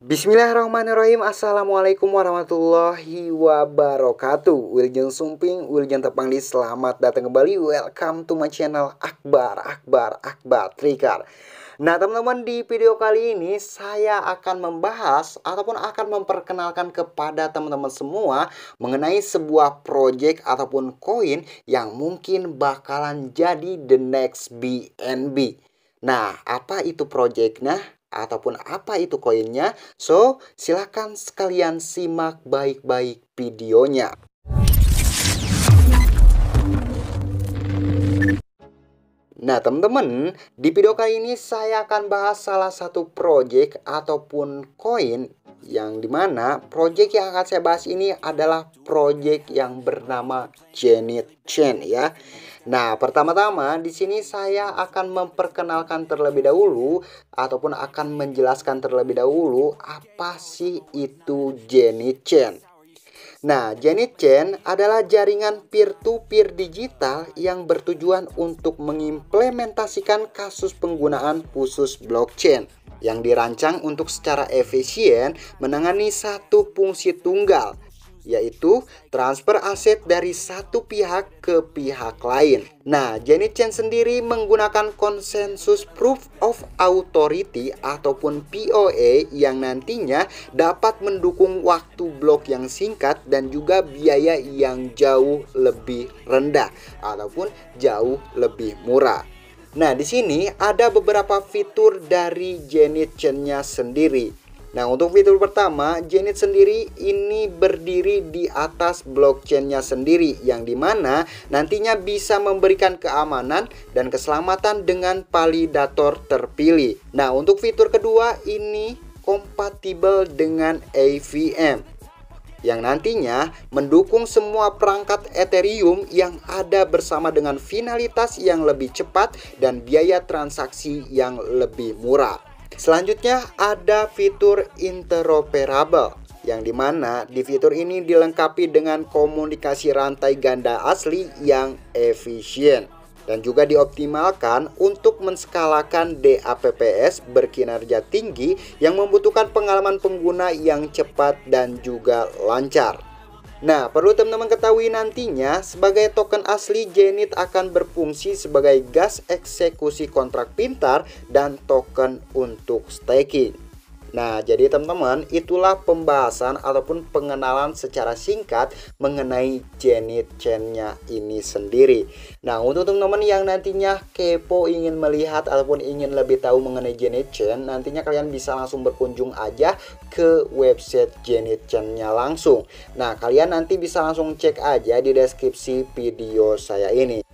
Bismillahirrahmanirrahim. Assalamualaikum warahmatullahi wabarakatuh. Wilujeng Sumping, Wilujeng Tepangdi. Selamat datang kembali. Welcome to my channel Akbar Trikar. Nah teman-teman, di video kali ini saya akan membahas ataupun akan memperkenalkan kepada teman-teman semua mengenai sebuah project ataupun koin yang mungkin bakalan jadi the next BNB. Nah, apa itu projectnya? Ataupun apa itu koinnya? So, silahkan sekalian simak baik-baik videonya. Nah, teman-teman, di video kali ini saya akan bahas salah satu project ataupun koin yang dimana project yang akan saya bahas ini adalah project yang bernama Genit Chain ya. Nah, pertama-tama di sini saya akan memperkenalkan terlebih dahulu ataupun akan menjelaskan terlebih dahulu apa sih itu Genit Chain. Nah, Genit Chain adalah jaringan peer-to-peer digital yang bertujuan untuk mengimplementasikan kasus penggunaan khusus blockchain yang dirancang untuk secara efisien menangani satu fungsi tunggal, yaitu transfer aset dari satu pihak ke pihak lain. Nah, Genit Chain sendiri menggunakan konsensus proof of authority ataupun POA yang nantinya dapat mendukung waktu blok yang singkat dan juga biaya yang jauh lebih rendah ataupun jauh lebih murah. Nah, di sini ada beberapa fitur dari Genit Chain-nya sendiri. Nah, untuk fitur pertama, Genit sendiri ini berdiri di atas blockchain-nya sendiri, yang dimana nantinya bisa memberikan keamanan dan keselamatan dengan validator terpilih. Nah, untuk fitur kedua ini kompatibel dengan AVM, yang nantinya mendukung semua perangkat Ethereum yang ada bersama dengan finalitas yang lebih cepat dan biaya transaksi yang lebih murah. Selanjutnya ada fitur interoperable, yang dimana di fitur ini dilengkapi dengan komunikasi rantai ganda asli yang efisien dan juga dioptimalkan untuk menskalakan DApps berkinerja tinggi yang membutuhkan pengalaman pengguna yang cepat dan juga lancar. Nah, perlu teman-teman ketahui nantinya sebagai token asli, Genit akan berfungsi sebagai gas eksekusi kontrak pintar dan token untuk staking. Nah, jadi teman-teman, itulah pembahasan ataupun pengenalan secara singkat mengenai Genit Chain-nya ini sendiri. Nah, untuk teman-teman yang nantinya kepo ingin melihat ataupun ingin lebih tahu mengenai Genit Chain, nantinya kalian bisa langsung berkunjung aja ke website Genit Chain-nya langsung. Nah, kalian nanti bisa langsung cek aja di deskripsi video saya ini.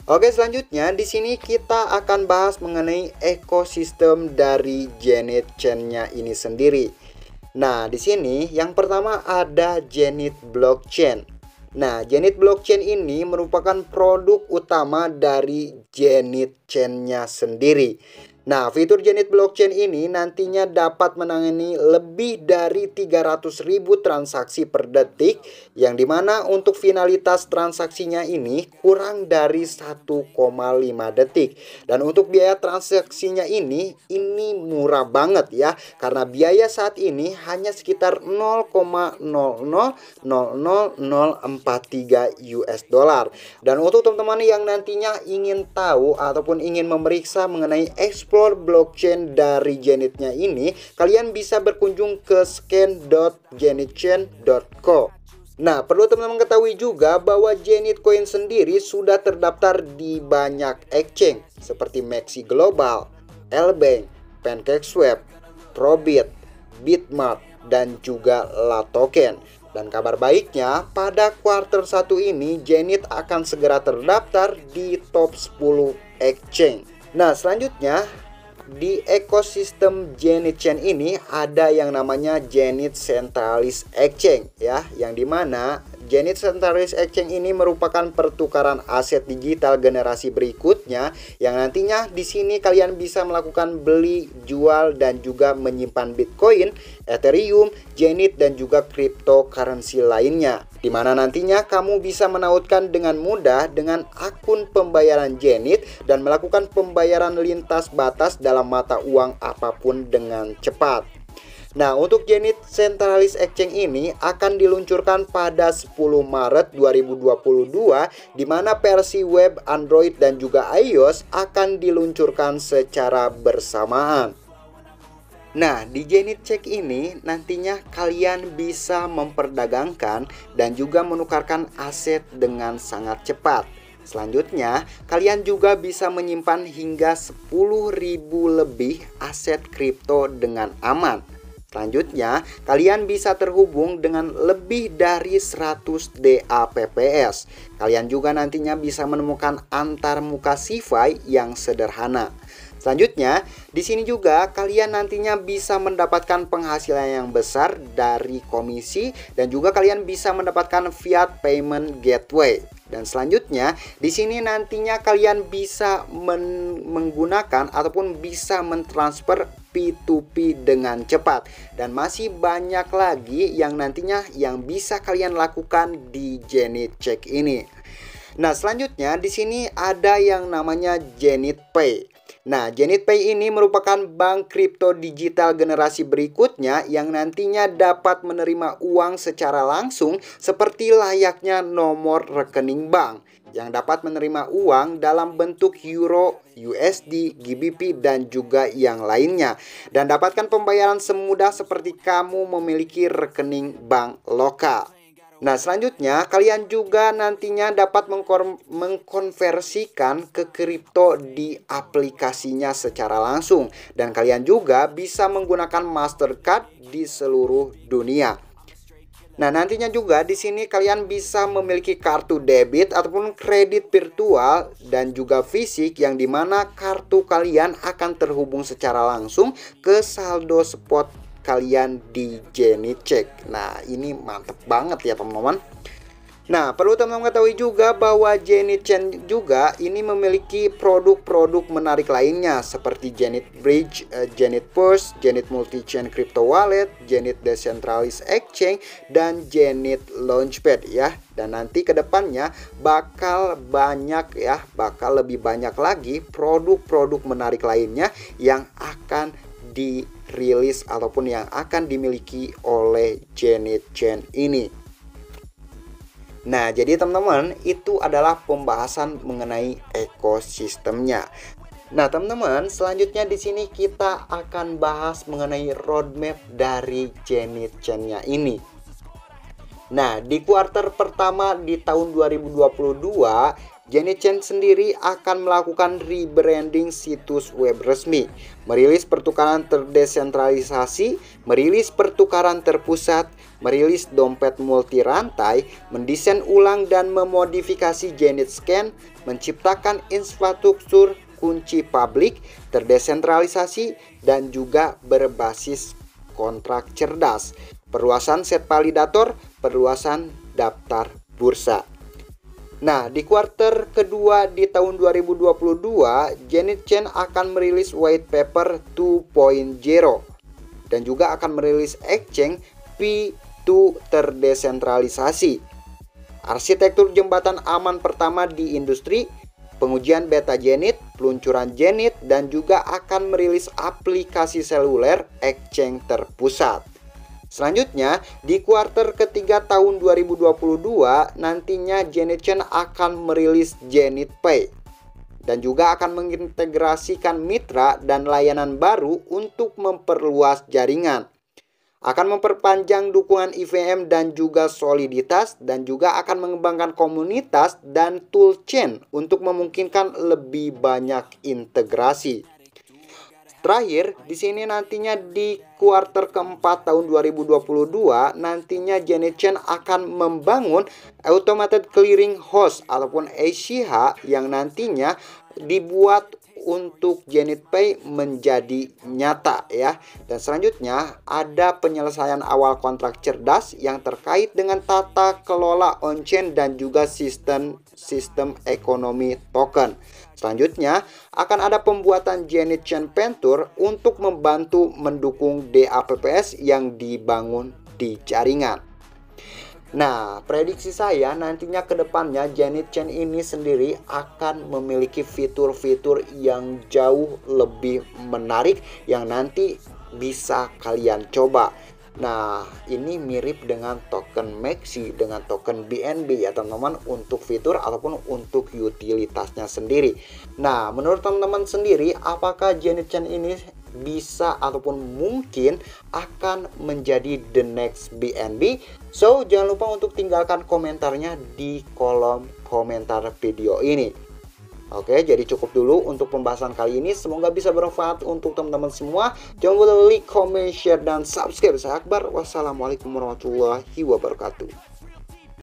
Oke, selanjutnya di sini kita akan bahas mengenai ekosistem dari Genit Chain-nya ini sendiri. Nah, di sini yang pertama ada Genit Blockchain. Nah, Genit Blockchain ini merupakan produk utama dari Genit Chain-nya sendiri. Nah, fitur Genit Blockchain ini nantinya dapat menangani lebih dari 300.000 transaksi per detik, yang dimana untuk finalitas transaksinya ini kurang dari 1,5 detik. Dan untuk biaya transaksinya ini murah banget ya, karena biaya saat ini hanya sekitar 0,000043 US dollar. Dan untuk teman-teman yang nantinya ingin tahu ataupun ingin memeriksa mengenai explore blockchain dari Genitnya ini, kalian bisa berkunjung ke scan.genitchain.co. Nah, perlu teman-teman ketahui juga bahwa Genit Coin sendiri sudah terdaftar di banyak exchange seperti Maxi Global, Lbank, PancakeSwap, Probit, Bitmart, dan juga Latoken. Dan kabar baiknya, pada kuartal 1 ini Genit akan segera terdaftar di top 10 exchange. Nah, selanjutnya di ekosistem Genit Chain ini ada yang namanya Genit Centralized Exchange ya, yang dimana Genit Centralized Exchange ini merupakan pertukaran aset digital generasi berikutnya, yang nantinya di sini kalian bisa melakukan beli, jual, dan juga menyimpan Bitcoin, Ethereum, Genit, dan juga cryptocurrency lainnya, di mana nantinya kamu bisa menautkan dengan mudah dengan akun pembayaran Genit dan melakukan pembayaran lintas batas dalam mata uang apapun dengan cepat. Nah, untuk Genit Centralized Exchange ini akan diluncurkan pada 10 Maret 2022, di mana versi web, Android, dan juga iOS akan diluncurkan secara bersamaan. Nah, di Genit Check ini nantinya kalian bisa memperdagangkan dan juga menukarkan aset dengan sangat cepat. Selanjutnya, kalian juga bisa menyimpan hingga 10.000 lebih aset kripto dengan aman. Selanjutnya, kalian bisa terhubung dengan lebih dari 100 DApps. Kalian juga nantinya bisa menemukan antarmuka CeFi yang sederhana. Selanjutnya, di sini juga kalian nantinya bisa mendapatkan penghasilan yang besar dari komisi dan juga kalian bisa mendapatkan fiat payment gateway. Dan selanjutnya, di sini nantinya kalian bisa menggunakan ataupun bisa mentransfer P2P dengan cepat. Dan masih banyak lagi yang nantinya yang bisa kalian lakukan di Genit Check ini. Nah, selanjutnya di sini ada yang namanya Genit Pay. Nah, Genit Pay ini merupakan bank kripto digital generasi berikutnya yang nantinya dapat menerima uang secara langsung seperti layaknya nomor rekening bank, yang dapat menerima uang dalam bentuk euro, USD, GBP, dan juga yang lainnya. Dan dapatkan pembayaran semudah seperti kamu memiliki rekening bank lokal. Nah, selanjutnya kalian juga nantinya dapat mengkonversikan ke kripto di aplikasinya secara langsung. Dan kalian juga bisa menggunakan Mastercard di seluruh dunia. Nah, nantinya juga di sini kalian bisa memiliki kartu debit ataupun kredit virtual dan juga fisik, yang dimana kartu kalian akan terhubung secara langsung ke saldo spot kalian di Genit Check. Nah, ini mantep banget ya teman-teman. Nah, perlu teman-teman ketahui juga bahwa Genit Chain juga ini memiliki produk-produk menarik lainnya seperti Genit Bridge, Genit Purse, Genit Multi-Chain Crypto Wallet, Genit Decentralized Exchange, dan Genit Launchpad ya. Dan nanti kedepannya bakal lebih banyak lagi produk-produk menarik lainnya yang akan dirilis ataupun yang akan dimiliki oleh Genit Chain ini. Nah, jadi teman-teman, itu adalah pembahasan mengenai ekosistemnya. Nah, teman-teman, selanjutnya di sini kita akan bahas mengenai roadmap dari Genit Chain-nya ini. Nah, di kuartal pertama di tahun 2022, Genit Chain sendiri akan melakukan rebranding situs web resmi, merilis pertukaran terdesentralisasi, merilis pertukaran terpusat, merilis dompet multi rantai, mendesain ulang dan memodifikasi Genit Scan, menciptakan infrastruktur kunci publik, terdesentralisasi, dan juga berbasis kontrak cerdas, perluasan set validator, perluasan daftar bursa. Nah, di kuartal kedua di tahun 2022, Genit Chain akan merilis white paper 2.0 dan juga akan merilis exchange P2 terdesentralisasi, arsitektur jembatan aman pertama di industri, pengujian beta Genit, peluncuran Genit, dan juga akan merilis aplikasi seluler exchange terpusat. Selanjutnya, di kuartal ketiga tahun 2022, nantinya Genit Chain akan merilis Genit Pay dan juga akan mengintegrasikan mitra dan layanan baru untuk memperluas jaringan. Akan memperpanjang dukungan EVM dan juga soliditas, dan juga akan mengembangkan komunitas dan toolchain untuk memungkinkan lebih banyak integrasi. Terakhir, di sini nantinya di kuartal keempat tahun 2022, nantinya Genit Chain akan membangun Automated Clearing House ataupun ACH yang nantinya dibuat untuk Genit Pay menjadi nyata ya. Dan selanjutnya ada penyelesaian awal kontrak cerdas yang terkait dengan tata kelola on-chain dan juga sistem ekonomi token. Selanjutnya akan ada pembuatan Genit Chain Venture untuk membantu mendukung DApps yang dibangun di jaringan. Nah, prediksi saya nantinya ke depannya Genit Chain ini sendiri akan memiliki fitur-fitur yang jauh lebih menarik yang nanti bisa kalian coba. Nah, ini mirip dengan token Maxi, dengan token BNB ya teman-teman, untuk fitur ataupun untuk utilitasnya sendiri. Nah, menurut teman-teman sendiri, apakah Janet Chain ini bisa ataupun mungkin akan menjadi the next BNB? So, jangan lupa untuk tinggalkan komentarnya di kolom komentar video ini. Oke, jadi cukup dulu untuk pembahasan kali ini. Semoga bisa bermanfaat untuk teman-teman semua. Jangan lupa like, comment, share, dan subscribe. Saya Akbar. Wassalamualaikum warahmatullahi wabarakatuh.